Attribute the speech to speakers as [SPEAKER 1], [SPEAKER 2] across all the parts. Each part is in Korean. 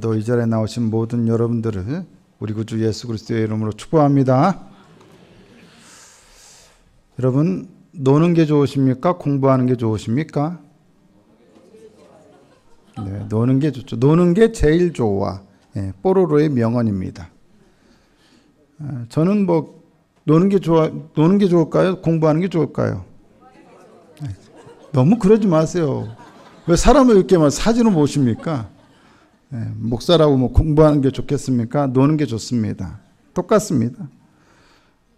[SPEAKER 1] 오늘도 이 자리에 나오신 모든 여러분들을 우리 구주 예수 그리스도의 이름으로 축복합니다. 여러분, 노는 게 좋으십니까? 공부하는 게 좋으십니까? 네, 노는 게 좋죠. 노는 게 제일 좋아. 네, 뽀로로의 명언입니다. 저는 노는 게 좋을까요? 공부하는 게 좋을까요? 너무 그러지 마세요. 왜 사람을 이렇게 사진을 보십니까? 목사라고 공부하는 게 좋겠습니까? 노는 게 좋습니다. 똑같습니다.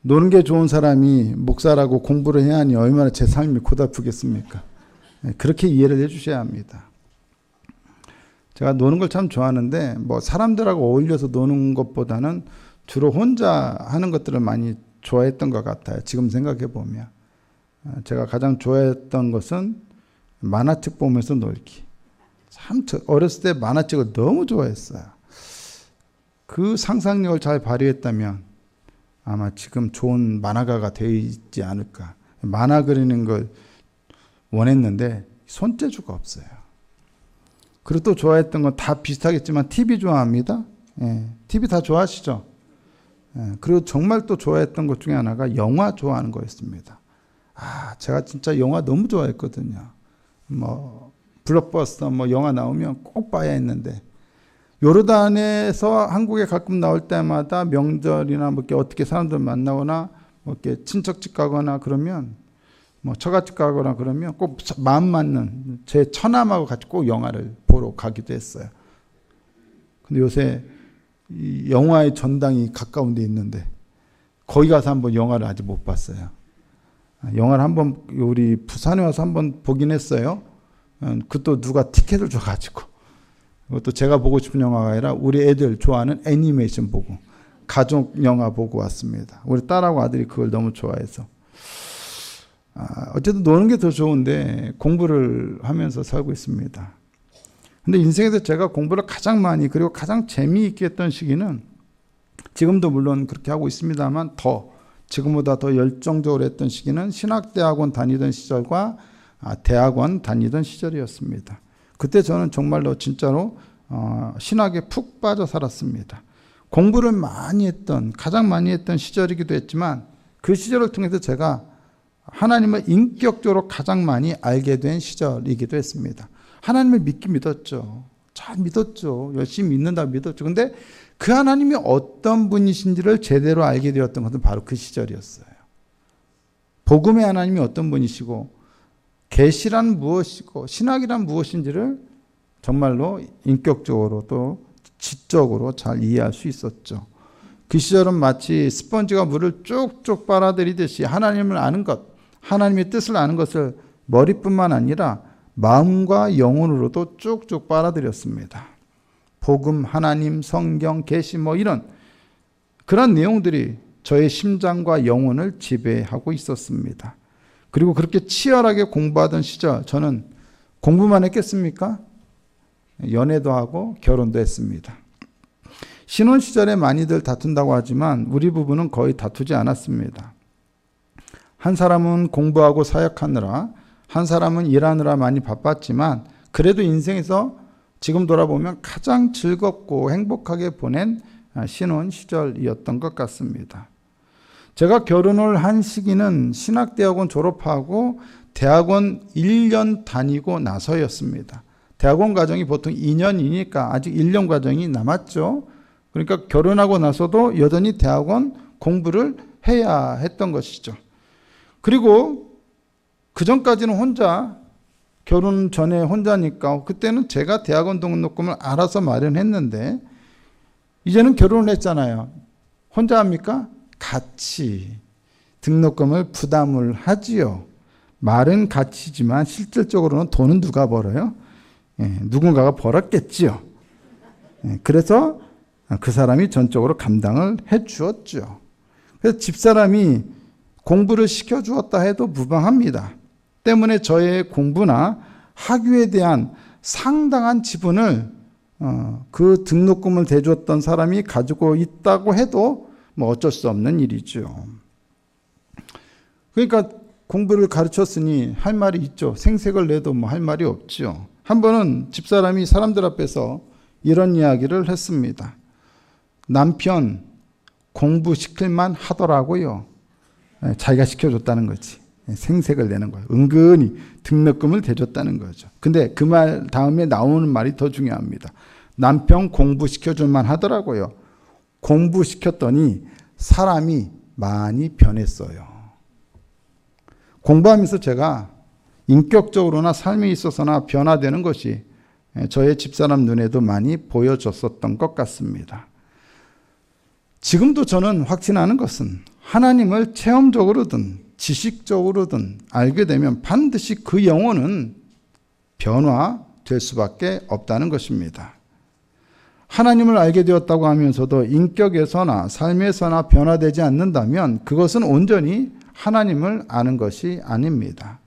[SPEAKER 1] 노는 게 좋은 사람이 목사라고 공부를 해야 하니 얼마나 제 삶이 고달프겠습니까? 그렇게 이해를 해주셔야 합니다. 제가 노는 걸 참 좋아하는데 사람들하고 어울려서 노는 것보다는 주로 혼자 하는 것들을 많이 좋아했던 것 같아요. 지금 생각해 보면 제가 가장 좋아했던 것은 만화책 보면서 놀기. 참 어렸을 때 만화책을 너무 좋아했어요. 그 상상력을 잘 발휘했다면 아마 지금 좋은 만화가가 되지 않을까. 만화 그리는 걸 원했는데 손재주가 없어요. 그리고 또 좋아했던 건 다 비슷하겠지만 TV 좋아합니다. TV 다 좋아하시죠? 그리고 정말 또 좋아했던 것 중에 하나가 영화 좋아하는 거였습니다. 제가 진짜 영화 너무 좋아했거든요. 블록버스터 영화 나오면 꼭 봐야 했는데, 요르단에서 한국에 가끔 나올 때마다 명절이나 어떻게 사람들 만나거나 이렇게 친척집 가거나 그러면 처갓집 가거나 그러면 꼭 마음 맞는 제 처남하고 같이 꼭 영화를 보러 가기도 했어요. 근데 요새 이 영화의 전당이 가까운 데 있는데 거기 가서 한번 영화를 아직 못 봤어요. 영화를 한번 우리 부산에 와서 한번 보긴 했어요. 그것도 누가 티켓을 줘가지고, 그것도 제가 보고 싶은 영화가 아니라 우리 애들 좋아하는 애니메이션 보고 가족 영화 보고 왔습니다. 우리 딸하고 아들이 그걸 너무 좋아해서. 어쨌든 노는 게 더 좋은데 공부를 하면서 살고 있습니다. 근데 인생에서 제가 공부를 가장 많이 그리고 가장 재미있게 했던 시기는, 지금도 물론 그렇게 하고 있습니다만 지금보다 더 열정적으로 했던 시기는 신학대학원 다니던 시절과 대학원 다니던 시절이었습니다. 그때 저는 정말로 진짜로 신학에 푹 빠져 살았습니다. 공부를 가장 많이 했던 시절이기도 했지만 그 시절을 통해서 제가 하나님을 인격적으로 가장 많이 알게 된 시절이기도 했습니다. 하나님을 믿었죠. 잘 믿었죠. 열심히 믿는다고 믿었죠. 근데 그 하나님이 어떤 분이신지를 제대로 알게 되었던 것은 바로 그 시절이었어요. 복음의 하나님이 어떤 분이시고 계시란 무엇이고 신학이란 무엇인지를 정말로 인격적으로 또 지적으로 잘 이해할 수 있었죠. 그 시절은 마치 스펀지가 물을 쭉쭉 빨아들이듯이 하나님을 아는 것, 하나님의 뜻을 아는 것을 머리뿐만 아니라 마음과 영혼으로도 쭉쭉 빨아들였습니다. 복음, 하나님, 성경, 계시 이런 그런 내용들이 저의 심장과 영혼을 지배하고 있었습니다. 그리고 그렇게 치열하게 공부하던 시절, 저는 공부만 했겠습니까? 연애도 하고 결혼도 했습니다. 신혼 시절에 많이들 다툰다고 하지만 우리 부부는 거의 다투지 않았습니다. 한 사람은 공부하고 사역하느라, 한 사람은 일하느라 많이 바빴지만 그래도 인생에서 지금 돌아보면 가장 즐겁고 행복하게 보낸 신혼 시절이었던 것 같습니다. 제가 결혼을 한 시기는 신학대학원 졸업하고 대학원 1년 다니고 나서였습니다. 대학원 과정이 보통 2년이니까 아직 1년 과정이 남았죠. 그러니까 결혼하고 나서도 여전히 대학원 공부를 해야 했던 것이죠. 그리고 그 전까지는 혼자, 결혼 전에 혼자니까 그때는 제가 대학원 등록금을 알아서 마련했는데 이제는 결혼을 했잖아요. 혼자 합니까? 같이 등록금을 부담을 하지요. 말은 같이지만 실질적으로는 돈은 누가 벌어요? 누군가가 벌었겠지요. 그래서 그 사람이 전적으로 감당을 해 주었죠. 그래서 집사람이 공부를 시켜주었다 해도 무방합니다. 때문에 저의 공부나 학위에 대한 상당한 지분을 그 등록금을 대주었던 사람이 가지고 있다고 해도 어쩔 수 없는 일이죠. 그러니까 공부를 가르쳤으니 할 말이 있죠. 생색을 내도 할 말이 없죠. 한 번은 집사람이 사람들 앞에서 이런 이야기를 했습니다. 남편 공부시킬만 하더라고요. 자기가 시켜줬다는 거지. 생색을 내는 거예요. 은근히 등록금을 대줬다는 거죠. 근데 그 말 다음에 나오는 말이 더 중요합니다. 남편 공부시켜줄만 하더라고요. 공부시켰더니 사람이 많이 변했어요. 공부하면서 제가 인격적으로나 삶에 있어서나 변화되는 것이 저의 집사람 눈에도 많이 보여줬었던 것 같습니다. 지금도 저는 확신하는 것은 하나님을 체험적으로든 지식적으로든 알게 되면 반드시 그 영혼은 변화될 수밖에 없다는 것입니다. 하나님을 알게 되었다고 하면서도 인격에서나 삶에서나 변화되지 않는다면 그것은 온전히 하나님을 아는 것이 아닙니다.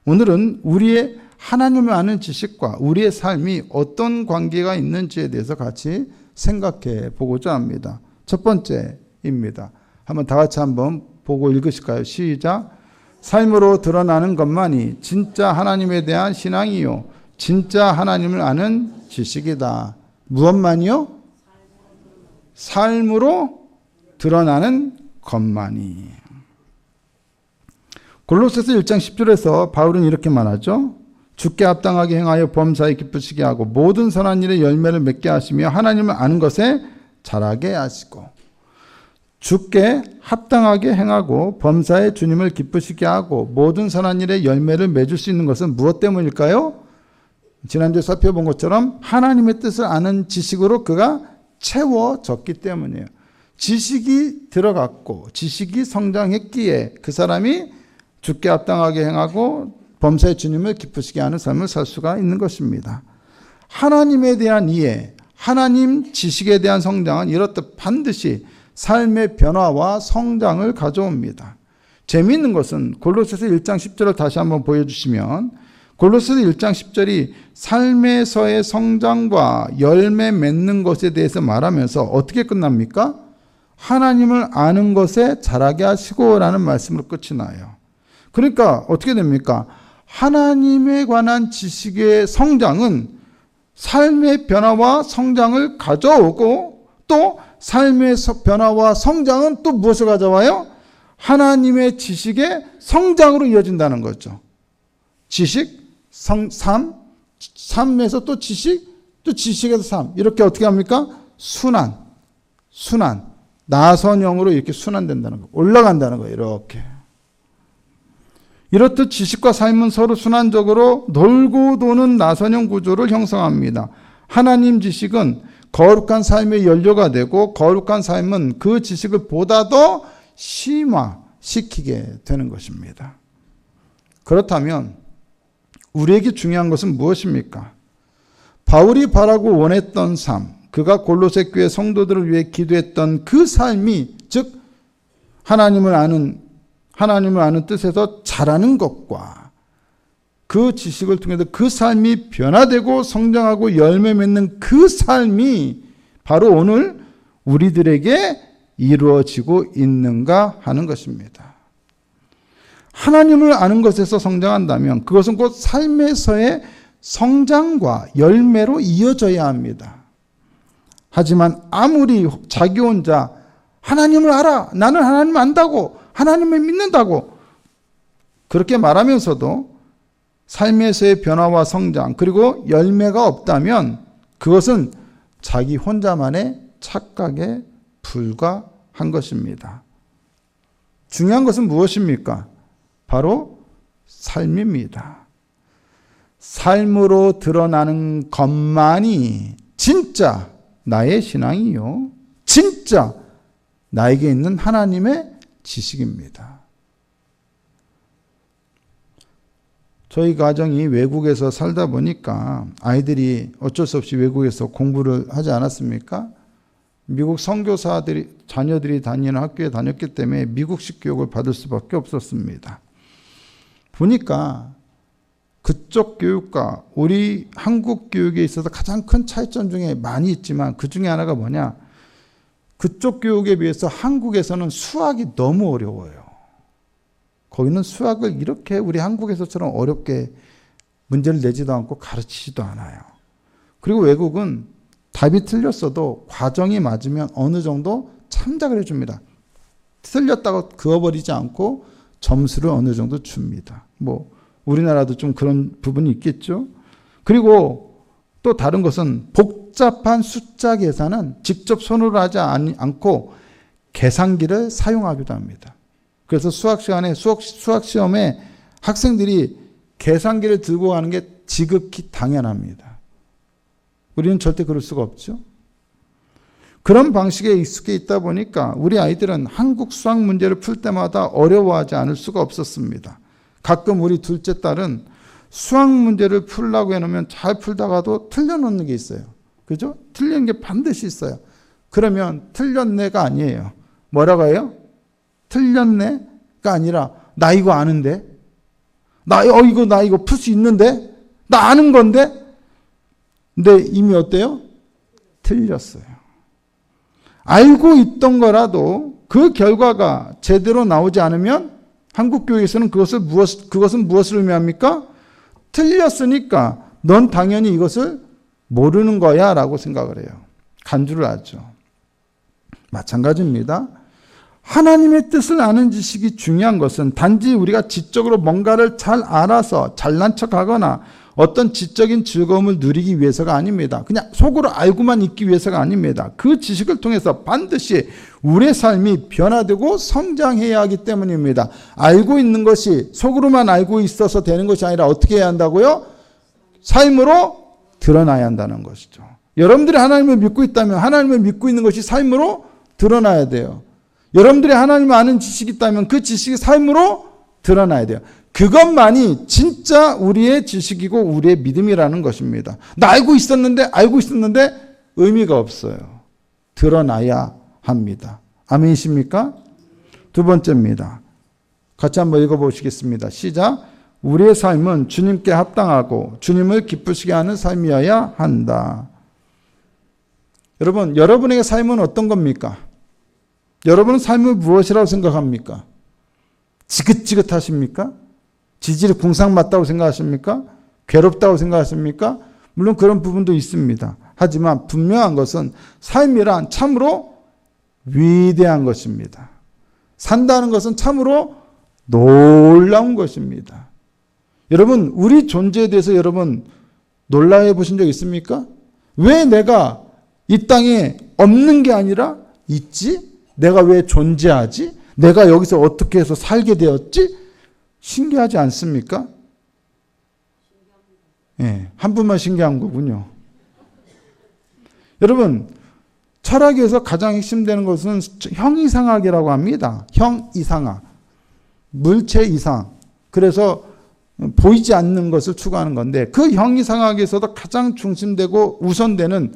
[SPEAKER 1] 오늘은 우리의 하나님을 아는 지식과 우리의 삶이 어떤 관계가 있는지에 대해서 같이 생각해 보고자 합니다. 첫 번째입니다. 한번 다 같이 한번 보고 읽으실까요? 시작. 삶으로 드러나는 것만이 진짜 하나님에 대한 신앙이요 진짜 하나님을 아는 지식이다. 무엇만이요? 삶으로 드러나는 것만이. 골로새서 1장 10절에서 바울은 이렇게 말하죠. 주께 합당하게 행하여 범사에 기쁘시게 하고 모든 선한 일에 열매를 맺게 하시며 하나님을 아는 것에 자라게 하시고. 주께 합당하게 행하고 범사에 주님을 기쁘시게 하고 모든 선한 일에 열매를 맺을 수 있는 것은 무엇 때문일까요? 지난주에 살펴본 것처럼 하나님의 뜻을 아는 지식으로 그가 채워졌기 때문이에요. 지식이 들어갔고 지식이 성장했기에 그 사람이 주께 합당하게 행하고 범사에 주님을 기쁘시게 하는 삶을 살 수가 있는 것입니다. 하나님에 대한 이해, 하나님 지식에 대한 성장은 이렇듯 반드시 삶의 변화와 성장을 가져옵니다. 재미있는 것은 골로새서 1장 10절을 다시 한번 보여주시면 골로새서 1장 10절이 삶에서의 성장과 열매 맺는 것에 대해서 말하면서 어떻게 끝납니까? 하나님을 아는 것에 자라게 하시고 라는 말씀으로 끝이 나요. 그러니까 어떻게 됩니까? 하나님에 관한 지식의 성장은 삶의 변화와 성장을 가져오고 또 삶의 변화와 성장은 또 무엇을 가져와요? 하나님의 지식의 성장으로 이어진다는 거죠. 지식, 삶, 삶에서 또 지식, 또 지식에서 삶. 이렇게 어떻게 합니까? 순환, 나선형으로 이렇게 순환된다는 거. 올라간다는 거예요. 이렇게. 이렇듯 지식과 삶은 서로 순환적으로 돌고 도는 나선형 구조를 형성합니다. 하나님 지식은 거룩한 삶의 연료가 되고 거룩한 삶은 그 지식을 보다 더 심화시키게 되는 것입니다. 그렇다면 우리에게 중요한 것은 무엇입니까? 바울이 바라고 원했던 삶, 그가 골로새 교회 성도들을 위해 기도했던 그 삶이 즉 하나님을 아는 뜻에서 자라는 것과 그 지식을 통해서 그 삶이 변화되고 성장하고 열매 맺는 그 삶이 바로 오늘 우리들에게 이루어지고 있는가 하는 것입니다. 하나님을 아는 것에서 성장한다면 그것은 곧 삶에서의 성장과 열매로 이어져야 합니다. 하지만 아무리 자기 혼자 하나님을 알아, 나는 하나님을 안다고, 하나님을 믿는다고 그렇게 말하면서도 삶에서의 변화와 성장 그리고 열매가 없다면 그것은 자기 혼자만의 착각에 불과한 것입니다. 중요한 것은 무엇입니까? 바로 삶입니다. 삶으로 드러나는 것만이 진짜 나의 신앙이요. 진짜 나에게 있는 하나님의 지식입니다. 저희 가정이 외국에서 살다 보니까 아이들이 어쩔 수 없이 외국에서 공부를 하지 않았습니까? 미국 선교사들이 자녀들이 다니는 학교에 다녔기 때문에 미국식 교육을 받을 수밖에 없었습니다. 보니까 그쪽 교육과 우리 한국 교육에 있어서 가장 큰 차이점 중에 많이 있지만 그 중에 하나가 뭐냐? 그쪽 교육에 비해서 한국에서는 수학이 너무 어려워요. 거기는 수학을 이렇게 우리 한국에서처럼 어렵게 문제를 내지도 않고 가르치지도 않아요. 그리고 외국은 답이 틀렸어도 과정이 맞으면 어느 정도 참작을 해줍니다. 틀렸다고 그어버리지 않고 점수를 어느 정도 줍니다. 뭐 우리나라도 좀 그런 부분이 있겠죠. 그리고 또 다른 것은 복잡한 숫자 계산은 직접 손으로 하지 않고 계산기를 사용하기도 합니다. 그래서 수학 시험에 학생들이 계산기를 들고 가는 게 지극히 당연합니다. 우리는 절대 그럴 수가 없죠. 그런 방식에 익숙해 있다 보니까 우리 아이들은 한국 수학 문제를 풀 때마다 어려워하지 않을 수가 없었습니다. 가끔 우리 둘째 딸은 수학 문제를 풀려고 해놓으면 잘 풀다가도 틀려놓는 게 있어요. 그죠? 틀린 게 반드시 있어요. 그러면 틀렸네가 아니에요. 뭐라고 해요? 틀렸네가 아니라 나 이거 아는데? 나 이거 풀 수 있는데? 나 아는 건데? 근데 이미 어때요? 틀렸어요. 알고 있던 거라도 그 결과가 제대로 나오지 않으면 한국 교육에서는 그것은 무엇을 의미합니까? 틀렸으니까 넌 당연히 이것을 모르는 거야 라고 생각을 해요. 간주를 하죠. 마찬가지입니다. 하나님의 뜻을 아는 지식이 중요한 것은 단지 우리가 지적으로 뭔가를 잘 알아서 잘난 척하거나 어떤 지적인 즐거움을 누리기 위해서가 아닙니다. 그냥 속으로 알고만 있기 위해서가 아닙니다. 그 지식을 통해서 반드시 우리의 삶이 변화되고 성장해야 하기 때문입니다. 알고 있는 것이 속으로만 알고 있어서 되는 것이 아니라 어떻게 해야 한다고요? 삶으로 드러나야 한다는 것이죠. 여러분들이 하나님을 믿고 있다면 하나님을 믿고 있는 것이 삶으로 드러나야 돼요. 여러분들이 하나님을 아는 지식이 있다면 그 지식이 삶으로 드러나야 돼요. 그것만이 진짜 우리의 지식이고 우리의 믿음이라는 것입니다. 나 알고 있었는데 의미가 없어요. 드러나야 합니다. 아멘이십니까? 두 번째입니다. 같이 한번 읽어보시겠습니다. 시작. 우리의 삶은 주님께 합당하고 주님을 기쁘시게 하는 삶이어야 한다. 여러분, 여러분에게 삶은 어떤 겁니까? 여러분은 삶을 무엇이라고 생각합니까? 지긋지긋하십니까? 지질이 궁상맞다고 생각하십니까? 괴롭다고 생각하십니까? 물론 그런 부분도 있습니다. 하지만 분명한 것은 삶이란 참으로 위대한 것입니다. 산다는 것은 참으로 놀라운 것입니다. 여러분, 우리 존재에 대해서 여러분 놀라워 보신 적 있습니까? 왜 내가 이 땅에 없는 게 아니라 있지? 내가 왜 존재하지? 내가 여기서 어떻게 해서 살게 되었지? 신기하지 않습니까? 예, 한 분만 신기한 거군요. 여러분, 철학에서 가장 핵심되는 것은 형이상학이라고 합니다. 형이상학. 물체 이상. 그래서 보이지 않는 것을 추구하는 건데 그 형이상학에서도 가장 중심되고 우선되는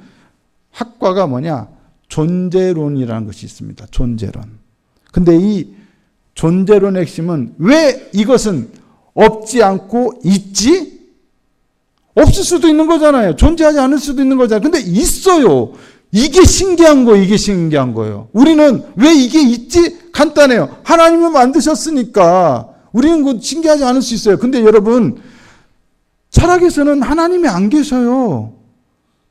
[SPEAKER 1] 학과가 뭐냐? 존재론이라는 것이 있습니다. 존재론. 근데 이 존재론의 핵심은 왜 이것은 없지 않고 있지? 없을 수도 있는 거잖아요. 존재하지 않을 수도 있는 거잖아요. 근데 있어요. 이게 신기한 거예요. 이게 신기한 거예요. 우리는 왜 이게 있지? 간단해요. 하나님을 만드셨으니까 우리는 그 신기하지 않을 수 있어요. 근데 여러분, 철학에서는 하나님이 안 계셔요.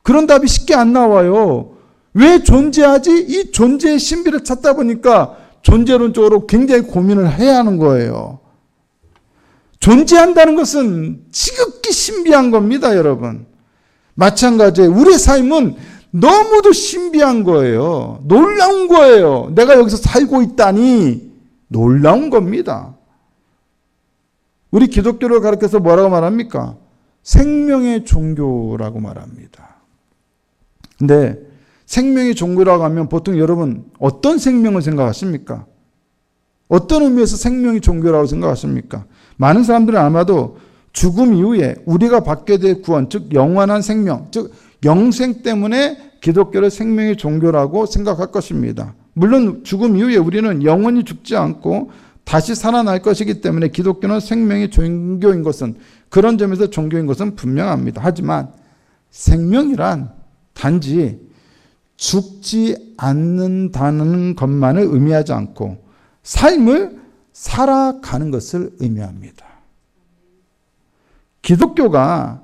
[SPEAKER 1] 그런 답이 쉽게 안 나와요. 왜 존재하지? 이 존재의 신비를 찾다 보니까 존재론적으로 굉장히 고민을 해야 하는 거예요. 존재한다는 것은 지극히 신비한 겁니다, 여러분. 마찬가지예요. 우리의 삶은 너무도 신비한 거예요. 놀라운 거예요. 내가 여기서 살고 있다니 놀라운 겁니다. 우리 기독교를 가르쳐서 뭐라고 말합니까? 생명의 종교라고 말합니다. 근데 생명의 종교라고 하면 보통 여러분 어떤 생명을 생각하십니까? 어떤 의미에서 생명이 종교라고 생각하십니까? 많은 사람들은 아마도 죽음 이후에 우리가 받게 될 구원, 즉 영원한 생명, 즉 영생 때문에 기독교를 생명의 종교라고 생각할 것입니다. 물론 죽음 이후에 우리는 영원히 죽지 않고 다시 살아날 것이기 때문에 기독교는 생명의 종교인 것은, 그런 점에서 종교인 것은 분명합니다. 하지만 생명이란 단지 죽지 않는다는 것만을 의미하지 않고 삶을 살아가는 것을 의미합니다. 기독교가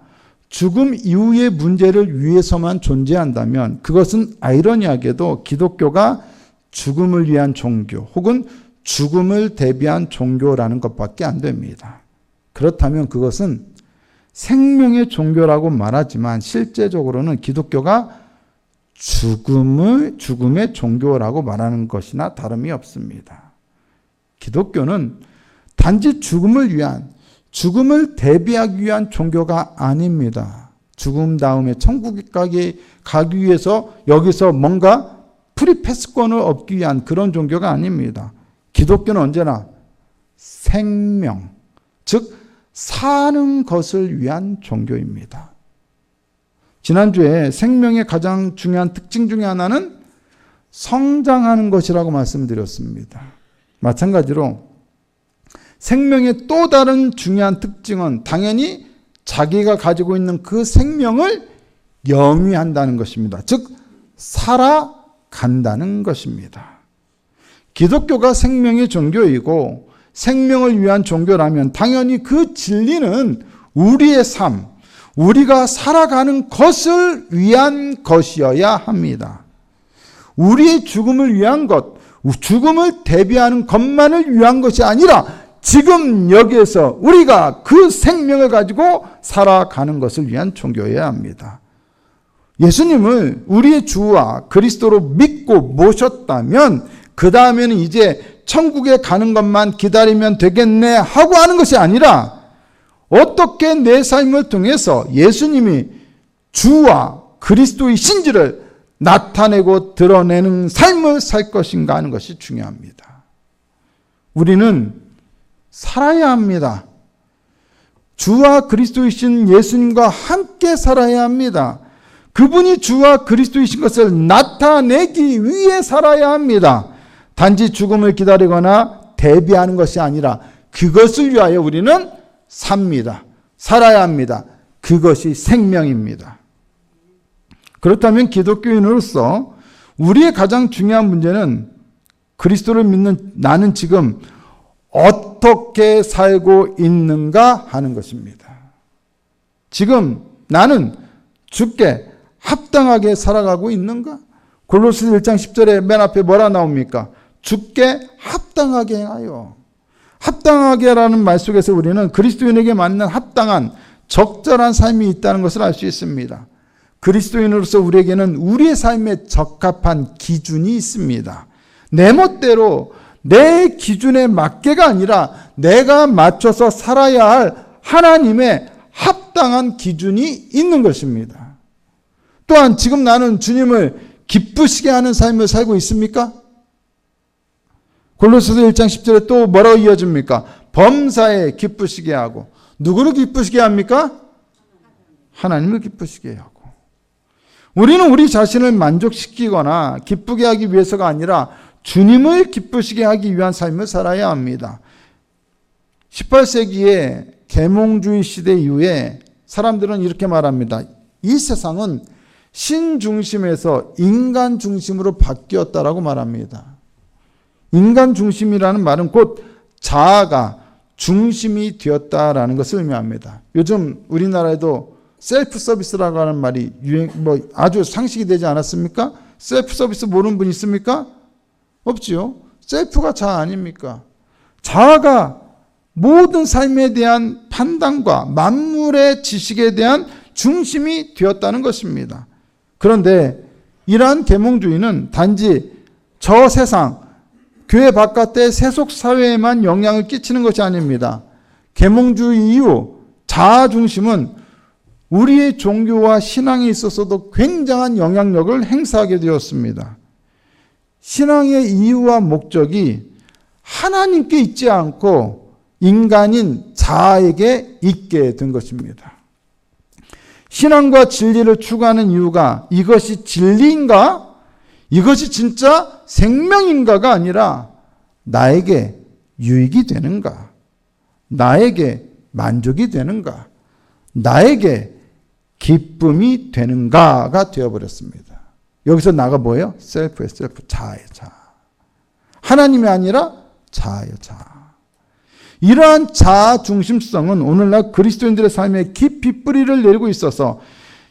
[SPEAKER 1] 죽음 이후의 문제를 위해서만 존재한다면 그것은 아이러니하게도 기독교가 죽음을 위한 종교 혹은 죽음을 대비한 종교라는 것밖에 안 됩니다. 그렇다면 그것은 생명의 종교라고 말하지만 실제적으로는 기독교가 죽음의 종교라고 말하는 것이나 다름이 없습니다. 기독교는 단지 죽음을 대비하기 위한 종교가 아닙니다. 죽음 다음에 천국에 가기 위해서 여기서 뭔가 프리패스권을 얻기 위한 그런 종교가 아닙니다. 기독교는 언제나 생명, 즉 사는 것을 위한 종교입니다. 지난주에 생명의 가장 중요한 특징 중에 하나는 성장하는 것이라고 말씀드렸습니다. 마찬가지로 생명의 또 다른 중요한 특징은 당연히 자기가 가지고 있는 그 생명을 영위한다는 것입니다. 즉 살아간다는 것입니다. 기독교가 생명의 종교이고 생명을 위한 종교라면 당연히 그 진리는 우리의 삶, 우리가 살아가는 것을 위한 것이어야 합니다. 우리의 죽음을 위한 것, 죽음을 대비하는 것만을 위한 것이 아니라 지금 여기에서 우리가 그 생명을 가지고 살아가는 것을 위한 종교여야 합니다. 예수님을 우리의 주와 그리스도로 믿고 모셨다면 그 다음에는 이제 천국에 가는 것만 기다리면 되겠네 하고 하는 것이 아니라 어떻게 내 삶을 통해서 예수님이 주와 그리스도의 신지를 나타내고 드러내는 삶을 살 것인가 하는 것이 중요합니다. 우리는 살아야 합니다. 주와 그리스도이신 예수님과 함께 살아야 합니다. 그분이 주와 그리스도이신 것을 나타내기 위해 살아야 합니다. 단지 죽음을 기다리거나 대비하는 것이 아니라 그것을 위하여 우리는 삽니다. 살아야 합니다. 그것이 생명입니다. 그렇다면 기독교인으로서 우리의 가장 중요한 문제는 그리스도를 믿는 나는 지금 어떻게 살고 있는가 하는 것입니다. 지금 나는 주께 합당하게 살아가고 있는가? 골로새서 1장 10절에 맨 앞에 뭐라 나옵니까? 주께 합당하게 행하여. 합당하게라는 말 속에서 우리는 그리스도인에게 맞는 합당한 적절한 삶이 있다는 것을 알 수 있습니다. 그리스도인으로서 우리에게는 우리의 삶에 적합한 기준이 있습니다. 내 멋대로 내 기준에 맞게가 아니라 내가 맞춰서 살아야 할 하나님의 합당한 기준이 있는 것입니다. 또한 지금 나는 주님을 기쁘시게 하는 삶을 살고 있습니까? 골로새서 1장 10절에 또 뭐라고 이어집니까? 범사에 기쁘시게 하고. 누구를 기쁘시게 합니까? 하나님을 기쁘시게 하고. 우리는 우리 자신을 만족시키거나 기쁘게 하기 위해서가 아니라 주님을 기쁘시게 하기 위한 삶을 살아야 합니다. 18세기의 계몽주의 시대 이후에 사람들은 이렇게 말합니다. 이 세상은 신중심에서 인간 중심으로 바뀌었다라고 말합니다. 인간 중심이라는 말은 곧 자아가 중심이 되었다라는 것을 의미합니다. 요즘 우리나라에도 셀프 서비스라고 하는 말이 아주 상식이 되지 않았습니까? 셀프 서비스 모르는 분 있습니까? 없지요. 셀프가 자아 아닙니까? 자아가 모든 삶에 대한 판단과 만물의 지식에 대한 중심이 되었다는 것입니다. 그런데 이러한 계몽주의는 단지 저 세상, 교회 바깥의 세속 사회에만 영향을 끼치는 것이 아닙니다. 계몽주의 이후 자아 중심은 우리의 종교와 신앙에 있어서도 굉장한 영향력을 행사하게 되었습니다. 신앙의 이유와 목적이 하나님께 있지 않고 인간인 자아에게 있게 된 것입니다. 신앙과 진리를 추구하는 이유가 이것이 진리인가? 이것이 진짜 생명인가가 아니라 나에게 유익이 되는가? 나에게 만족이 되는가? 나에게 기쁨이 되는가가 되어버렸습니다. 여기서 나가 뭐예요? 셀프의 셀프, 자아의 자아. 하나님이 아니라 자아의 자아. 이러한 자아 중심성은 오늘날 그리스도인들의 삶에 깊이 뿌리를 내리고 있어서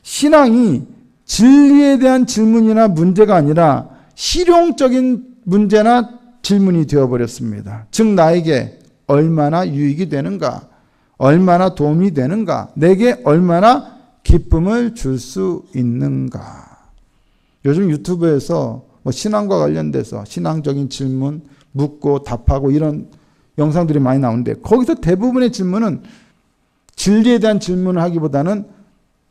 [SPEAKER 1] 신앙이 진리에 대한 질문이나 문제가 아니라 실용적인 문제나 질문이 되어버렸습니다. 즉 나에게 얼마나 유익이 되는가, 얼마나 도움이 되는가, 내게 얼마나 기쁨을 줄 수 있는가. 요즘 유튜브에서 신앙과 관련돼서 신앙적인 질문 묻고 답하고 이런 영상들이 많이 나오는데 거기서 대부분의 질문은 진리에 대한 질문을 하기보다는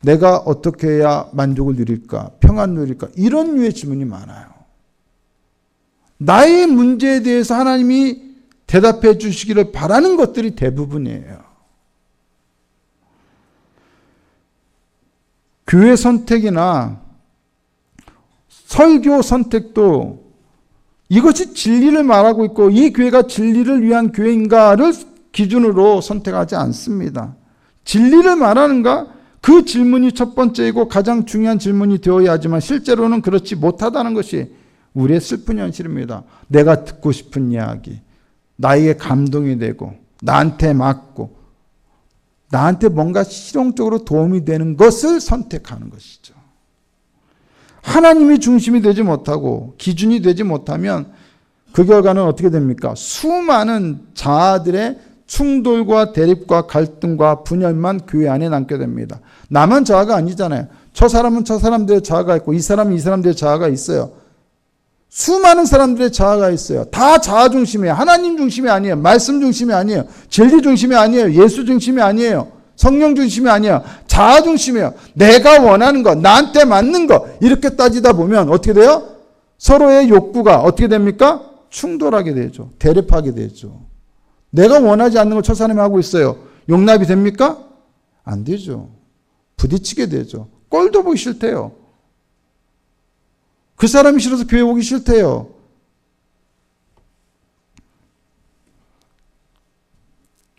[SPEAKER 1] 내가 어떻게 해야 만족을 누릴까, 평안을 누릴까 이런 류의 질문이 많아요. 나의 문제에 대해서 하나님이 대답해 주시기를 바라는 것들이 대부분이에요. 교회 선택이나 설교 선택도 이것이 진리를 말하고 있고 이 교회가 진리를 위한 교회인가를 기준으로 선택하지 않습니다. 진리를 말하는가? 그 질문이 첫 번째이고 가장 중요한 질문이 되어야 하지만 실제로는 그렇지 못하다는 것이 우리의 슬픈 현실입니다. 내가 듣고 싶은 이야기, 나에게 감동이 되고 나한테 맞고 나한테 뭔가 실용적으로 도움이 되는 것을 선택하는 것이죠. 하나님이 중심이 되지 못하고 기준이 되지 못하면 그 결과는 어떻게 됩니까? 수많은 자아들의 충돌과 대립과 갈등과 분열만 교회 안에 남게 됩니다. 나만 자아가 아니잖아요. 저 사람은 저 사람들의 자아가 있고 이 사람은 이 사람들의 자아가 있어요. 수많은 사람들의 자아가 있어요. 다 자아 중심이에요. 하나님 중심이 아니에요. 말씀 중심이 아니에요. 진리 중심이 아니에요. 예수 중심이 아니에요. 성령 중심이 아니에요. 자아 중심이에요. 내가 원하는 것, 나한테 맞는 것 이렇게 따지다 보면 어떻게 돼요? 서로의 욕구가 어떻게 됩니까? 충돌하게 되죠. 대립하게 되죠. 내가 원하지 않는 걸 저 사람이 하고 있어요. 용납이 됩니까? 안 되죠. 부딪히게 되죠. 꼴도 보기 싫대요. 그 사람이 싫어서 교회 오기 싫대요.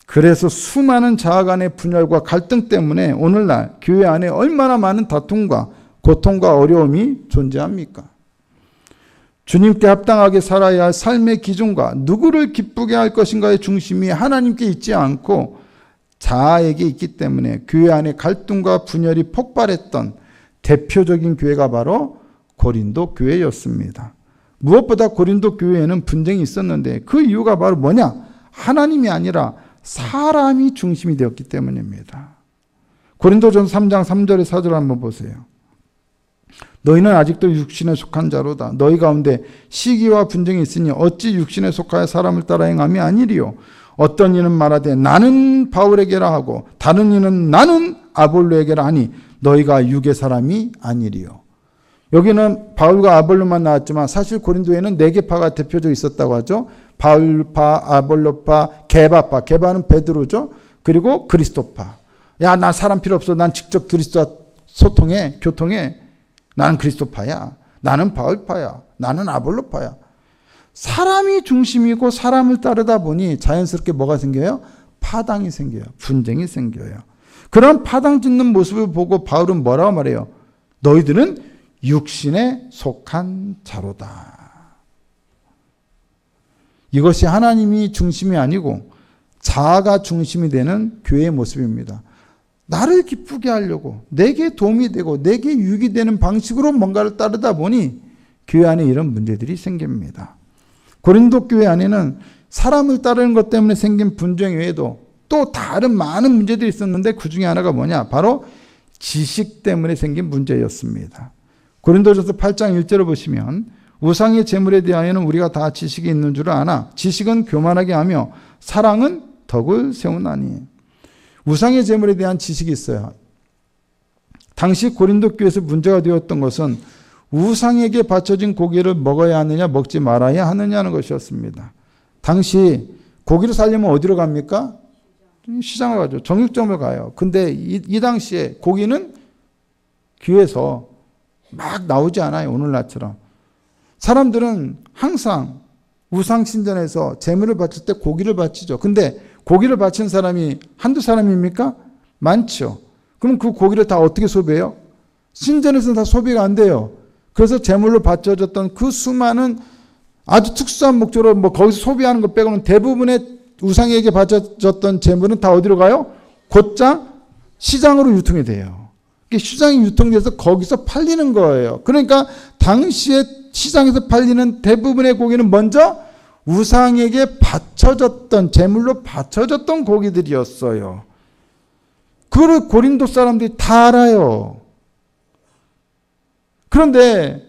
[SPEAKER 1] 그래서 수많은 자아 간의 분열과 갈등 때문에 오늘날 교회 안에 얼마나 많은 다툼과 고통과 어려움이 존재합니까? 주님께 합당하게 살아야 할 삶의 기준과 누구를 기쁘게 할 것인가의 중심이 하나님께 있지 않고 자아에게 있기 때문에 교회 안에 갈등과 분열이 폭발했던 대표적인 교회가 바로 고린도 교회였습니다. 무엇보다 고린도 교회에는 분쟁이 있었는데 그 이유가 바로 뭐냐? 하나님이 아니라 사람이 중심이 되었기 때문입니다. 고린도전서 3장 3절의 4절 한번 보세요. 너희는 아직도 육신에 속한 자로다. 너희 가운데 시기와 분쟁이 있으니 어찌 육신에 속하여 사람을 따라 행함이 아니리요. 어떤 이는 말하되 나는 바울에게라 하고 다른 이는 나는 아볼로에게라 하니 너희가 육의 사람이 아니리요. 여기는 바울과 아볼로만 나왔지만 사실 고린도에는 4개파가 대표적으로 있었다고 하죠. 바울파, 아볼로파, 게바파. 게바는 베드로죠. 그리고 그리스도파. 야, 나 사람 필요 없어. 난 직접 그리스도와 소통해, 교통해. 나는 그리스도파야. 나는 바울파야. 나는 아볼로파야. 사람이 중심이고 사람을 따르다 보니 자연스럽게 뭐가 생겨요? 파당이 생겨요. 분쟁이 생겨요. 그런 파당 짓는 모습을 보고 바울은 뭐라고 말해요? 너희들은 육신에 속한 자로다. 이것이 하나님이 중심이 아니고 자아가 중심이 되는 교회의 모습입니다. 나를 기쁘게 하려고 내게 도움이 되고 내게 유익이 되는 방식으로 뭔가를 따르다 보니 교회 안에 이런 문제들이 생깁니다. 고린도 교회 안에는 사람을 따르는 것 때문에 생긴 분쟁 외에도 또 다른 많은 문제들이 있었는데 그 중에 하나가 뭐냐? 바로 지식 때문에 생긴 문제였습니다. 고린도전서 8장 1절을 보시면 우상의 제물에 대하여는 우리가 다 지식이 있는 줄 아나 지식은 교만하게 하며 사랑은 덕을 세우나니. 우상의 제물에 대한 지식이 있어요. 당시 고린도 교회에서 문제가 되었던 것은 우상에게 바쳐진 고기를 먹어야 하느냐 먹지 말아야 하느냐는 것이었습니다. 당시 고기를 사려면 어디로 갑니까? 시장을 가죠. 정육점을 가요. 근데 이 당시에 고기는 귀에서 막 나오지 않아요. 오늘날처럼. 사람들은 항상 우상 신전에서 제물을 바칠 때 고기를 바치죠. 근데 고기를 바친 사람이 한두 사람입니까? 많죠. 그럼 그 고기를 다 어떻게 소비해요? 신전에서는 다 소비가 안 돼요. 그래서 제물로 바쳐졌던 그 수많은 아주 특수한 목적으로 거기서 소비하는 것 빼고는 대부분의 우상에게 바쳐졌던 재물은 다 어디로 가요? 곧장 시장으로 유통이 돼요. 시장이 유통돼서 거기서 팔리는 거예요. 그러니까 당시에 시장에서 팔리는 대부분의 고기는 먼저 우상에게 바쳐졌던, 제물로 바쳐졌던 고기들이었어요. 그걸 고린도 사람들이 다 알아요. 그런데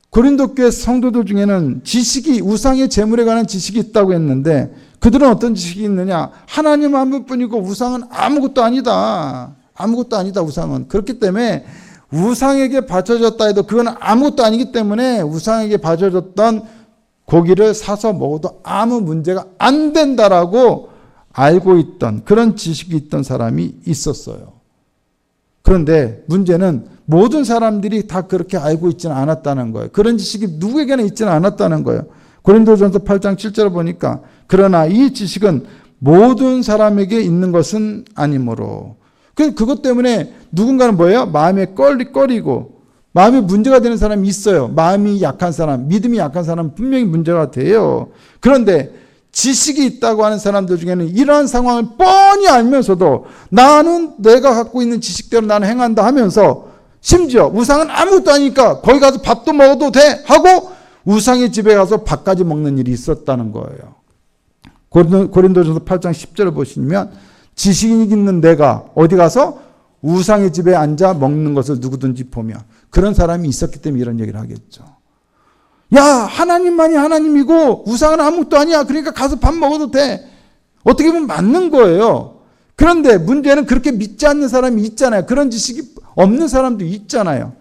[SPEAKER 1] 고린도 교회 성도들 중에는 지식이, 우상의 제물에 관한 지식이 있다고 했는데 그들은 어떤 지식이 있느냐? 하나님 한 분뿐이고 우상은 아무것도 아니다. 아무것도 아니다, 우상은. 그렇기 때문에 우상에게 바쳐졌다 해도 그건 아무것도 아니기 때문에 우상에게 바쳐졌던 고기를 사서 먹어도 아무 문제가 안 된다라고 알고 있던, 그런 지식이 있던 사람이 있었어요. 그런데 문제는 모든 사람들이 다 그렇게 알고 있지는 않았다는 거예요. 그런 지식이 누구에게나 있지는 않았다는 거예요. 고린도전서 8장 7절을 보니까 그러나 이 지식은 모든 사람에게 있는 것은 아니므로. 그것 때문에 누군가는 뭐예요? 마음에 꺼리고 마음에 문제가 되는 사람이 있어요. 마음이 약한 사람, 믿음이 약한 사람은 분명히 문제가 돼요. 그런데 지식이 있다고 하는 사람들 중에는 이러한 상황을 뻔히 알면서도 나는 내가 갖고 있는 지식대로 나는 행한다 하면서 심지어 우상은 아무것도 아니니까 거기 가서 밥도 먹어도 돼 하고 우상의 집에 가서 밥까지 먹는 일이 있었다는 거예요. 고린도전서 8장 10절을 보시면 지식이 있는 내가 어디 가서 우상의 집에 앉아 먹는 것을 누구든지 보며, 그런 사람이 있었기 때문에 이런 얘기를 하겠죠. 야, 하나님만이 하나님이고 우상은 아무것도 아니야. 그러니까 가서 밥 먹어도 돼. 어떻게 보면 맞는 거예요. 그런데 문제는 그렇게 믿지 않는 사람이 있잖아요. 그런 지식이 없는 사람도 있잖아요.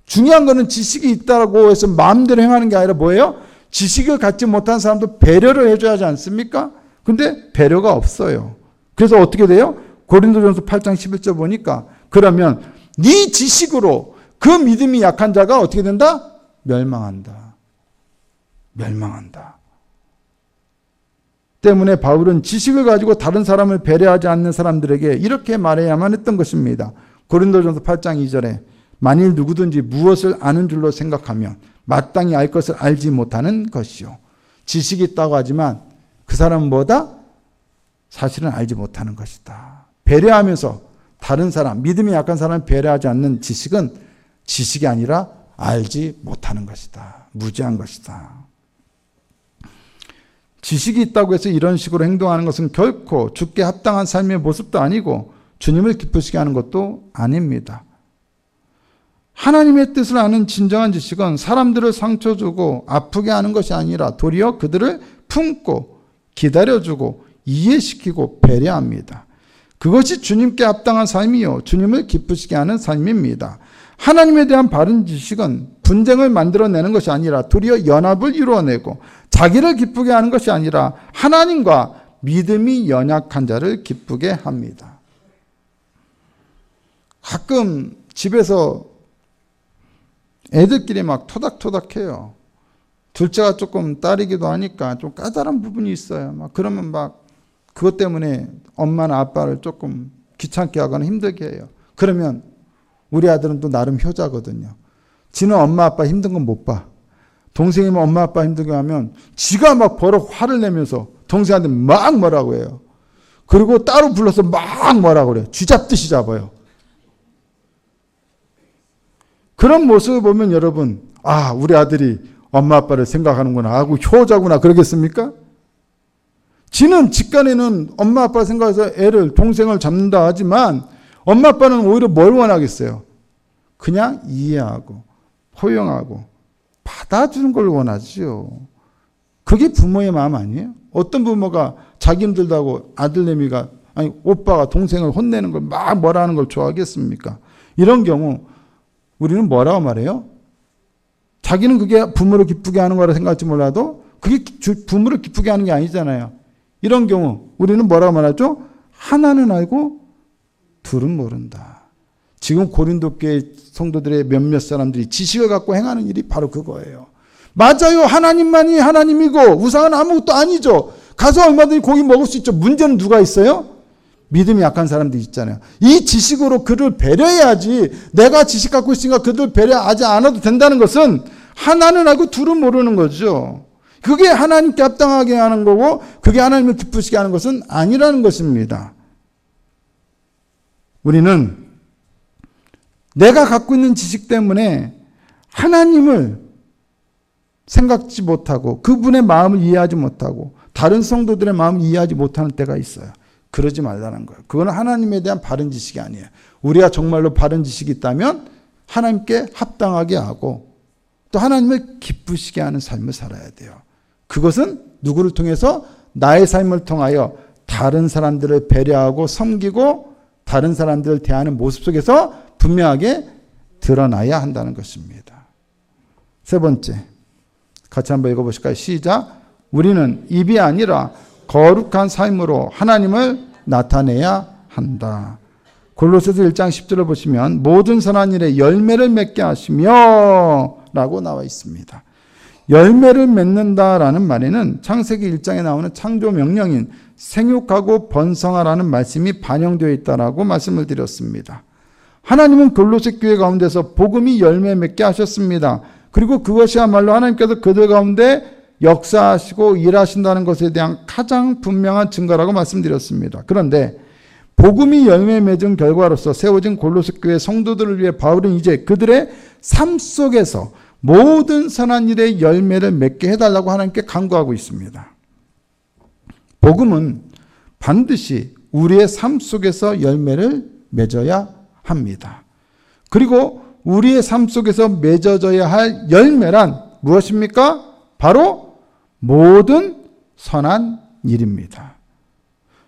[SPEAKER 1] 중요한 거는 지식이 있다고 해서 마음대로 행하는 게 아니라 뭐예요? 지식을 갖지 못한 사람도 배려를 해줘야 하지 않습니까? 근데 배려가 없어요. 그래서 어떻게 돼요? 고린도전서 8장 11절 보니까 그러면 네 지식으로 그 믿음이 약한 자가 어떻게 된다? 멸망한다. 멸망한다. 때문에 바울은 지식을 가지고 다른 사람을 배려하지 않는 사람들에게 이렇게 말해야만 했던 것입니다. 고린도전서 8장 2절에 만일 누구든지 무엇을 아는 줄로 생각하면 마땅히 알 것을 알지 못하는 것이요. 지식이 있다고 하지만 그 사람은 뭐다? 사실은 알지 못하는 것이다. 배려하면서 다른 사람, 믿음이 약한 사람을 배려하지 않는 지식은 지식이 아니라 알지 못하는 것이다. 무지한 것이다. 지식이 있다고 해서 이런 식으로 행동하는 것은 결코 주께 합당한 삶의 모습도 아니고 주님을 기쁘시게 하는 것도 아닙니다. 하나님의 뜻을 아는 진정한 지식은 사람들을 상처 주고 아프게 하는 것이 아니라 도리어 그들을 품고 기다려주고 이해시키고 배려합니다. 그것이 주님께 합당한 삶이요 주님을 기쁘시게 하는 삶입니다. 하나님에 대한 바른 지식은 분쟁을 만들어내는 것이 아니라 도리어 연합을 이루어내고 자기를 기쁘게 하는 것이 아니라 하나님과 믿음이 연약한 자를 기쁘게 합니다. 가끔 집에서 애들끼리 막 토닥토닥해요. 둘째가 조금 딸이기도 하니까 좀 까다로운 부분이 있어요. 막 그러면 막 그것 때문에 엄마나 아빠를 조금 귀찮게 하거나 힘들게 해요. 그러면 우리 아들은 또 나름 효자거든요. 지는 엄마 아빠 힘든 건 못 봐. 동생이면 엄마 아빠 힘들게 하면 지가 막 버럭 화를 내면서 동생한테 막 뭐라고 해요. 그리고 따로 불러서 막 뭐라고 그래요. 쥐잡듯이 잡아요. 그런 모습을 보면 여러분, 아, 우리 아들이 엄마 아빠를 생각하는구나 하고 효자구나 그러겠습니까? 지는 직간에는 엄마 아빠 생각해서 애를, 동생을 잡는다 하지만 엄마 아빠는 오히려 뭘 원하겠어요? 그냥 이해하고 포용하고 받아주는 걸 원하지요. 그게 부모의 마음 아니에요? 어떤 부모가 자기 힘들다고 아들내미가, 아니 오빠가 동생을 혼내는 걸 막 뭐라 하는 걸 좋아하겠습니까? 이런 경우 우리는 뭐라고 말해요? 자기는 그게 부모를 기쁘게 하는 거라 생각할지 몰라도 그게 부모를 기쁘게 하는 게 아니잖아요. 이런 경우 우리는 뭐라고 말하죠? 하나는 알고 둘은 모른다. 지금 고린도 교회 성도들의 몇몇 사람들이 지식을 갖고 행하는 일이 바로 그거예요. 맞아요. 하나님만이 하나님이고 우상은 아무것도 아니죠. 가서 얼마든지 고기 먹을 수 있죠. 문제는 누가 있어요? 믿음이 약한 사람들이 있잖아요. 이 지식으로 그를 배려해야지, 내가 지식 갖고 있으니까 그들 배려하지 않아도 된다는 것은 하나는 알고 둘은 모르는 거죠. 그게 하나님께 합당하게 하는 거고 그게 하나님을 기쁘시게 하는 것은 아니라는 것입니다. 우리는 내가 갖고 있는 지식 때문에 하나님을 생각지 못하고 그분의 마음을 이해하지 못하고 다른 성도들의 마음을 이해하지 못하는 때가 있어요. 그러지 말라는 거예요. 그건 하나님에 대한 바른 지식이 아니에요. 우리가 정말로 바른 지식이 있다면 하나님께 합당하게 하고 또 하나님을 기쁘시게 하는 삶을 살아야 돼요. 그것은 누구를 통해서? 나의 삶을 통하여 다른 사람들을 배려하고 섬기고 다른 사람들을 대하는 모습 속에서 분명하게 드러나야 한다는 것입니다. 세 번째, 같이 한번 읽어보실까요? 시작. 우리는 입이 아니라 거룩한 삶으로 하나님을 나타내야 한다. 골로새서 1장 10절을 보시면 모든 선한 일에 열매를 맺게 하시며 라고 나와 있습니다. 열매를 맺는다라는 말에는 창세기 1장에 나오는 창조 명령인 생육하고 번성하라는 말씀이 반영되어 있다라고 말씀을 드렸습니다. 하나님은 골로새 교회 가운데서 복음이 열매 맺게 하셨습니다. 그리고 그것이야말로 하나님께서 그들 가운데 역사하시고 일하신다는 것에 대한 가장 분명한 증거라고 말씀드렸습니다. 그런데 복음이 열매 맺은 결과로서 세워진 골로새 교회 성도들을 위해 바울은 이제 그들의 삶 속에서 모든 선한 일의 열매를 맺게 해달라고 하나님께 간구하고 있습니다. 복음은 반드시 우리의 삶 속에서 열매를 맺어야 합니다. 그리고 우리의 삶 속에서 맺어져야 할 열매란 무엇입니까? 바로 모든 선한 일입니다.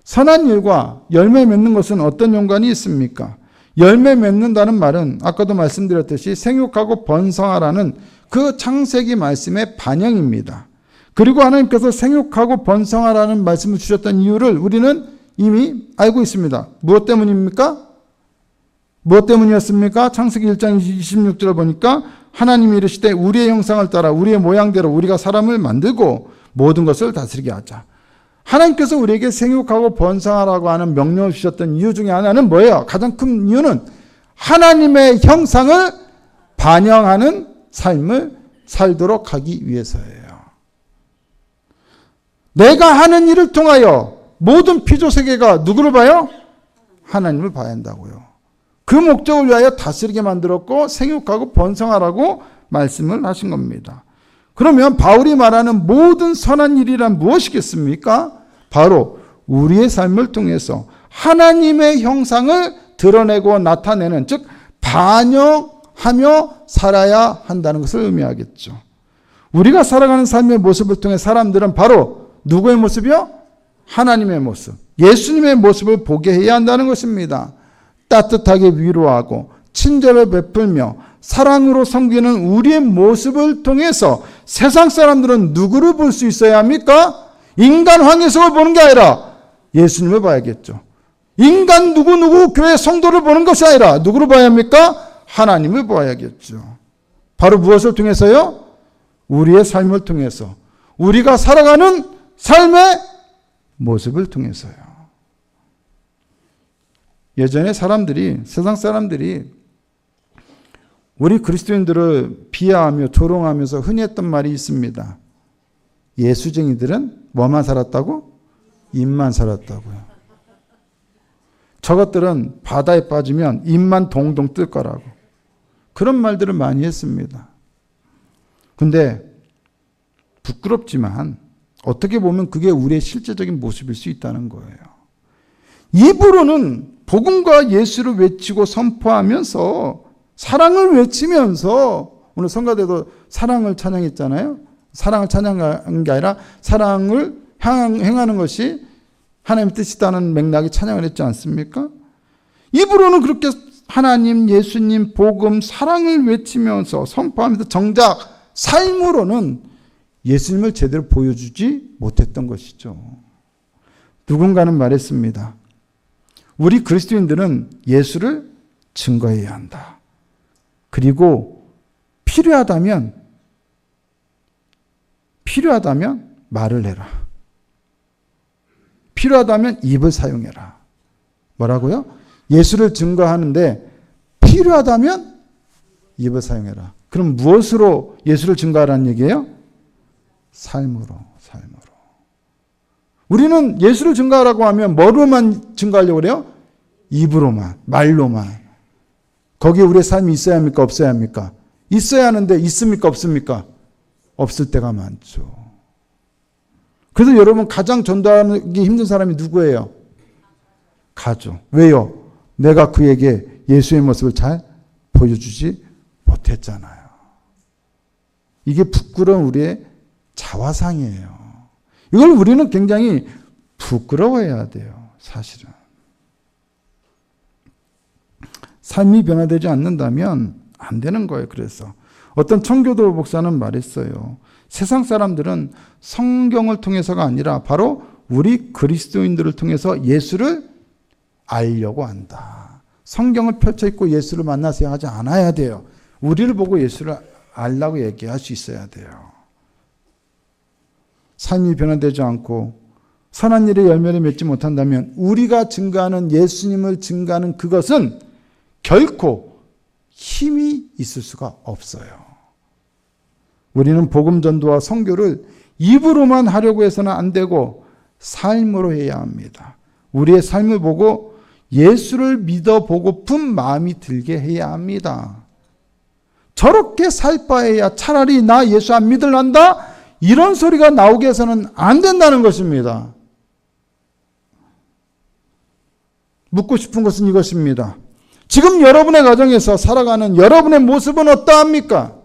[SPEAKER 1] 선한 일과 열매 맺는 것은 어떤 연관이 있습니까? 열매 맺는다는 말은 아까도 말씀드렸듯이 생육하고 번성하라는 그 창세기 말씀의 반영입니다. 그리고 하나님께서 생육하고 번성하라는 말씀을 주셨던 이유를 우리는 이미 알고 있습니다. 무엇 때문입니까? 무엇 때문이었습니까? 창세기 1장 26절을 보니까 하나님이 이르시되 우리의 형상을 따라 우리의 모양대로 우리가 사람을 만들고 모든 것을 다스리게 하자. 하나님께서 우리에게 생육하고 번성하라고 하는 명령을 주셨던 이유 중에 하나는 뭐예요? 가장 큰 이유는 하나님의 형상을 반영하는 삶을 살도록 하기 위해서예요. 내가 하는 일을 통하여 모든 피조세계가 누구를 봐요? 하나님을 봐야 한다고요. 그 목적을 위하여 다스리게 만들었고 생육하고 번성하라고 말씀을 하신 겁니다. 그러면 바울이 말하는 모든 선한 일이란 무엇이겠습니까? 바로 우리의 삶을 통해서 하나님의 형상을 드러내고 나타내는, 즉 반영하며 살아야 한다는 것을 의미하겠죠. 우리가 살아가는 삶의 모습을 통해 사람들은 바로 누구의 모습이요? 하나님의 모습, 예수님의 모습을 보게 해야 한다는 것입니다. 따뜻하게 위로하고 친절을 베풀며 사랑으로 섬기는 우리의 모습을 통해서 세상 사람들은 누구를 볼 수 있어야 합니까? 인간 황혜석을 보는 게 아니라 예수님을 봐야겠죠. 인간 누구 교회 성도를 보는 것이 아니라 누구를 봐야 합니까? 하나님을 봐야겠죠. 바로 무엇을 통해서요? 우리의 삶을 통해서, 우리가 살아가는 삶의 모습을 통해서요. 예전에 세상 사람들이 우리 그리스도인들을 비하하며 조롱하면서 흔히 했던 말이 있습니다. 예수쟁이들은 뭐만 살았다고? 입만 살았다고요. 저것들은 바다에 빠지면 입만 동동 뜰 거라고. 그런 말들을 많이 했습니다. 근데 부끄럽지만 어떻게 보면 그게 우리의 실제적인 모습일 수 있다는 거예요. 입으로는 복음과 예수를 외치고 선포하면서 사랑을 외치면서, 오늘 성가대도 사랑을 찬양했잖아요. 사랑을 찬양한 게 아니라 사랑을 행하는 것이 하나님의 뜻이다는 맥락의 찬양을 했지 않습니까? 입으로는 그렇게 하나님, 예수님, 복음, 사랑을 외치면서 선포하면서 정작 삶으로는 예수님을 제대로 보여주지 못했던 것이죠. 누군가는 말했습니다. 우리 그리스도인들은 예수를 증거해야 한다. 그리고 필요하다면 말을 해라. 필요하다면 입을 사용해라. 뭐라고요? 예수를 증거하는데 필요하다면 입을 사용해라. 그럼 무엇으로 예수를 증거하라는 얘기예요? 삶으로. 우리는 예수를 증거하라고 하면 뭐로만 증거하려고 그래요? 입으로만, 말로만. 거기에 우리의 삶이 있어야 합니까? 없어야 합니까? 있어야 하는데 있습니까? 없습니까? 없을 때가 많죠. 그래서 여러분 가장 전도하기 힘든 사람이 누구예요? 가족. 왜요? 내가 그에게 예수의 모습을 잘 보여주지 못했잖아요. 이게 부끄러운 우리의 자화상이에요. 이걸 우리는 굉장히 부끄러워해야 돼요. 사실은. 삶이 변화되지 않는다면 안 되는 거예요. 그래서 어떤 청교도 목사는 말했어요. 세상 사람들은 성경을 통해서가 아니라 바로 우리 그리스도인들을 통해서 예수를 알려고 한다. 성경을 펼쳐 읽고 예수를 만나세요 하지 않아야 돼요. 우리를 보고 예수를 알라고 얘기할 수 있어야 돼요. 삶이 변화되지 않고 선한 일에 열매를 맺지 못한다면 우리가 증거하는 예수님을 증거하는 그것은 결코 힘이 있을 수가 없어요. 우리는 복음 전도와 선교를 입으로만 하려고 해서는 안 되고 삶으로 해야 합니다. 우리의 삶을 보고 예수를 믿어보고픈 마음이 들게 해야 합니다. 저렇게 살 바에야 차라리 나 예수 안 믿을란다? 이런 소리가 나오게 해서는 안 된다는 것입니다. 묻고 싶은 것은 이것입니다. 지금 여러분의 가정에서 살아가는 여러분의 모습은 어떠합니까?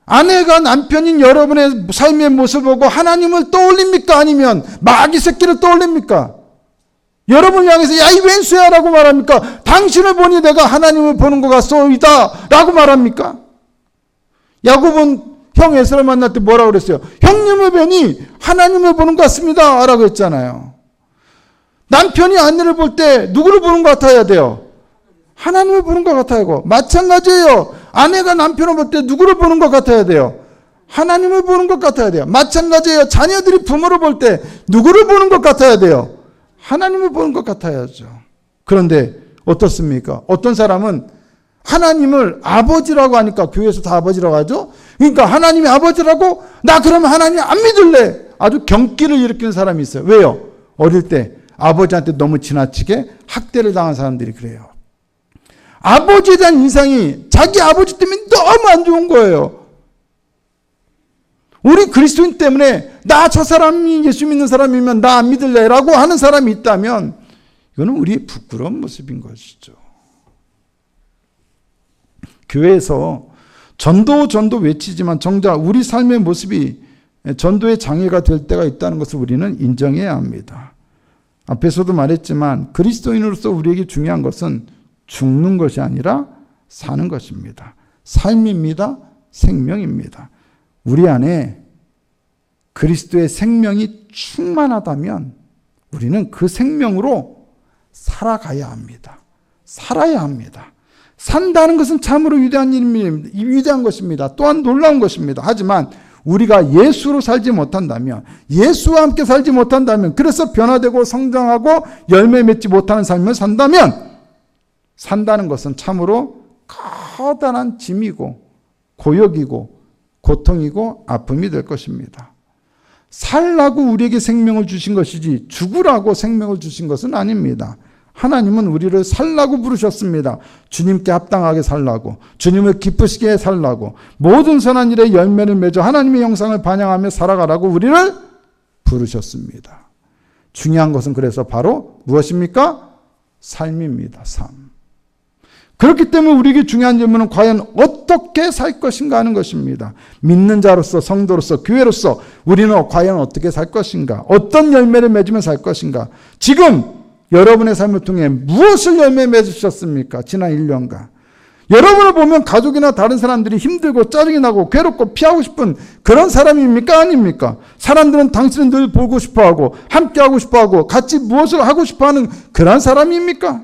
[SPEAKER 1] 아내가 남편인 여러분의 삶의 모습을 보고 하나님을 떠올립니까? 아니면 마귀 새끼를 떠올립니까? 여러분을 향해서 야 이 왼수야 라고 말합니까? 당신을 보니 내가 하나님을 보는 것 같소이다 라고 말합니까? 야곱은 형 에서를 만날 때 뭐라고 그랬어요? 형님을 뵈니 하나님을 보는 것 같습니다 라고 했잖아요. 남편이 아내를 볼 때 누구를 보는 것 같아야 돼요? 하나님을 보는 것 같아요. 마찬가지예요. 아내가 남편을 볼 때 누구를 보는 것 같아야 돼요? 하나님을 보는 것 같아야 돼요. 마찬가지예요. 자녀들이 부모를 볼 때 누구를 보는 것 같아야 돼요? 하나님을 보는 것 같아야죠. 그런데 어떻습니까? 어떤 사람은 하나님을 아버지라고 하니까 교회에서 다 아버지라고 하죠. 그러니까 하나님이 아버지라고 나 그러면 하나님 안 믿을래. 아주 경기를 일으키는 사람이 있어요. 왜요? 어릴 때 아버지한테 너무 지나치게 학대를 당한 사람들이 그래요. 아버지에 대한 인상이 자기 아버지 때문에 너무 안 좋은 거예요. 우리 그리스도인 때문에 나 저 사람이 예수 믿는 사람이면 나 안 믿을래 라고 하는 사람이 있다면 이거는 우리의 부끄러운 모습인 것이죠. 교회에서 전도 외치지만 정작 우리 삶의 모습이 전도의 장애가 될 때가 있다는 것을 우리는 인정해야 합니다. 앞에서도 말했지만 그리스도인으로서 우리에게 중요한 것은 죽는 것이 아니라 사는 것입니다. 삶입니다. 생명입니다. 우리 안에 그리스도의 생명이 충만하다면 우리는 그 생명으로 살아가야 합니다. 살아야 합니다. 산다는 것은 참으로 위대한 것입니다. 또한 놀라운 것입니다. 하지만 우리가 예수로 살지 못한다면, 예수와 함께 살지 못한다면, 그래서 변화되고 성장하고 열매 맺지 못하는 삶을 산다면, 산다는 것은 참으로 커다란 짐이고 고역이고 고통이고 아픔이 될 것입니다. 살라고 우리에게 생명을 주신 것이지 죽으라고 생명을 주신 것은 아닙니다. 하나님은 우리를 살라고 부르셨습니다. 주님께 합당하게 살라고, 주님을 기쁘시게 살라고, 모든 선한 일에 열매를 맺어 하나님의 형상을 반영하며 살아가라고 우리를 부르셨습니다. 중요한 것은 그래서 바로 무엇입니까? 삶입니다. 삶. 그렇기 때문에 우리에게 중요한 질문은 과연 어떻게 살 것인가 하는 것입니다. 믿는 자로서, 성도로서, 교회로서 우리는 과연 어떻게 살 것인가? 어떤 열매를 맺으며 살 것인가? 지금 여러분의 삶을 통해 무엇을 열매 맺으셨습니까? 지난 1년간. 여러분을 보면 가족이나 다른 사람들이 힘들고 짜증이 나고 괴롭고 피하고 싶은 그런 사람입니까? 아닙니까? 사람들은 당신을 늘 보고 싶어하고 함께하고 싶어하고 같이 무엇을 하고 싶어하는 그런 사람입니까?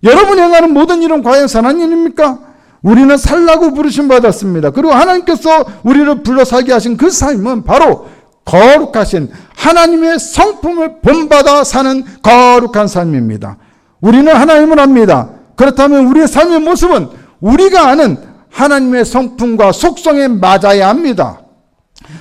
[SPEAKER 1] 여러분이 행하는 모든 일은 과연 선한 일입니까? 우리는 살라고 부르심 받았습니다. 그리고 하나님께서 우리를 불러 살게 하신 그 삶은 바로 거룩하신 하나님의 성품을 본받아 사는 거룩한 삶입니다. 우리는 하나님을 압니다. 그렇다면 우리의 삶의 모습은 우리가 아는 하나님의 성품과 속성에 맞아야 합니다.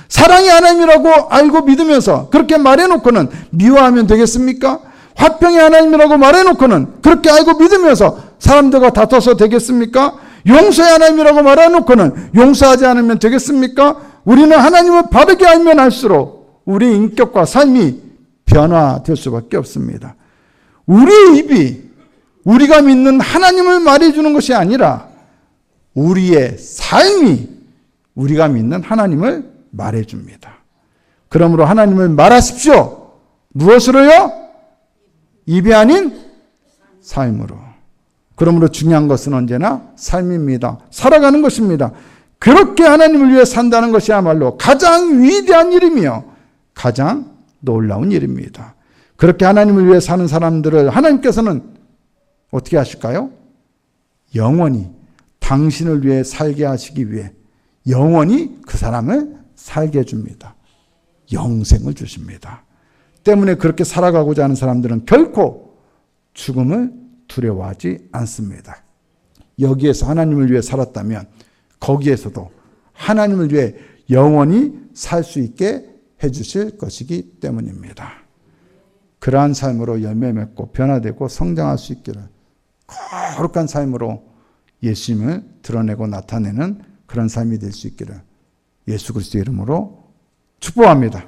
[SPEAKER 1] 사랑이 하나님이라고 알고 믿으면서 그렇게 말해놓고는 미워하면 되겠습니까? 화평이 하나님이라고 말해놓고는 그렇게 알고 믿으면서 사람들과 다퉈서 되겠습니까? 용서의 하나님이라고 말해놓고는 용서하지 않으면 되겠습니까? 우리는 하나님을 바르게 알면 알수록 우리 인격과 삶이 변화될 수밖에 없습니다. 우리의 입이 우리가 믿는 하나님을 말해주는 것이 아니라 우리의 삶이 우리가 믿는 하나님을 말해줍니다. 그러므로 하나님을 말하십시오. 무엇으로요? 입이 아닌 삶으로. 그러므로 중요한 것은 언제나 삶입니다. 살아가는 것입니다. 그렇게 하나님을 위해 산다는 것이야말로 가장 위대한 일이며 가장 놀라운 일입니다. 그렇게 하나님을 위해 사는 사람들을 하나님께서는 어떻게 하실까요? 영원히 당신을 위해 살게 하시기 위해 영원히 그 사람을 살게 해줍니다. 영생을 주십니다. 때문에 그렇게 살아가고자 하는 사람들은 결코 죽음을 두려워하지 않습니다. 여기에서 하나님을 위해 살았다면 거기에서도 하나님을 위해 영원히 살 수 있게 해주실 것이기 때문입니다. 그러한 삶으로 열매 맺고 변화되고 성장할 수 있기를, 거룩한 삶으로 예수님을 드러내고 나타내는 그런 삶이 될 수 있기를 예수 그리스도의 이름으로 축복합니다.